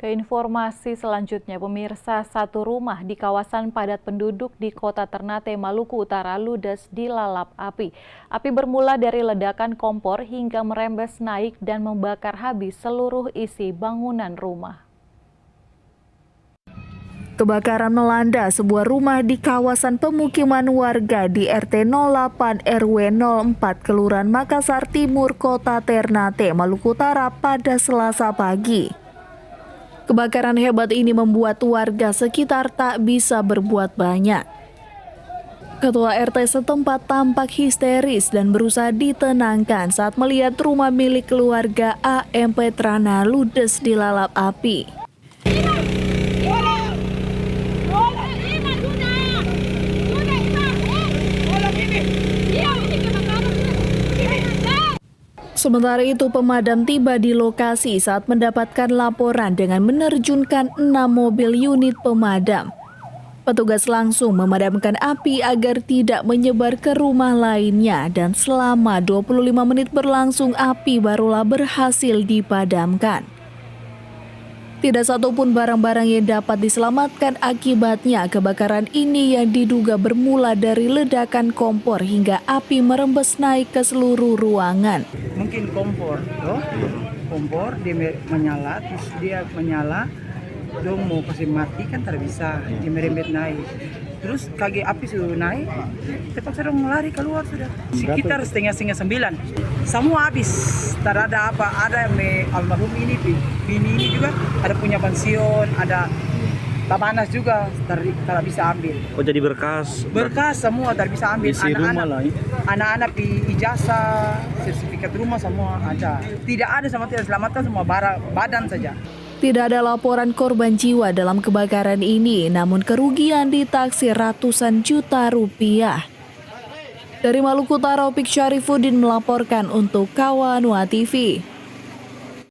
Ke informasi selanjutnya, pemirsa, satu rumah di kawasan padat penduduk di Kota Ternate, Maluku Utara ludes dilalap api. Api bermula dari ledakan kompor hingga merembes naik dan membakar habis seluruh isi bangunan rumah. Kebakaran melanda sebuah rumah di kawasan pemukiman warga di RT 08 RW 04 Kelurahan Makassar Timur, Kota Ternate, Maluku Utara pada Selasa pagi. Kebakaran hebat ini membuat warga sekitar tak bisa berbuat banyak. Ketua RT setempat tampak histeris dan berusaha ditenangkan saat melihat rumah milik keluarga AM Petrana ludes dilalap api. Sementara itu, pemadam tiba di lokasi saat mendapatkan laporan dengan menerjunkan 6 mobil unit pemadam. Petugas langsung memadamkan api agar tidak menyebar ke rumah lainnya dan selama 25 menit berlangsung api barulah berhasil dipadamkan. Tidak satupun barang-barang yang dapat diselamatkan akibatnya kebakaran ini yang diduga bermula dari ledakan kompor hingga api merembes naik ke seluruh ruangan. Mungkin kompor dia menyala, terus dia menyala, dong mau kasih mati kan tidak bisa, dia merembet naik. Terus kaki api sudah naik, terpaksa dong lari keluar sudah. Sekitar setengah 9, semua habis. Tak ada apa, ada yang almarhum ini, bini ini juga ada punya pensiun, ada tabanas juga, tak bisa ambil. Oh, jadi berkas semua tak bisa ambil. Anak-anak di ijazah, sertifikat rumah semua ada. Tidak ada sama tidak selamatkan, semua badan saja. Tidak ada laporan korban jiwa dalam kebakaran ini, namun kerugian ditaksir ratusan juta rupiah. Dari Maluku Utara, Opik Syarifuddin melaporkan untuk Kawanua TV.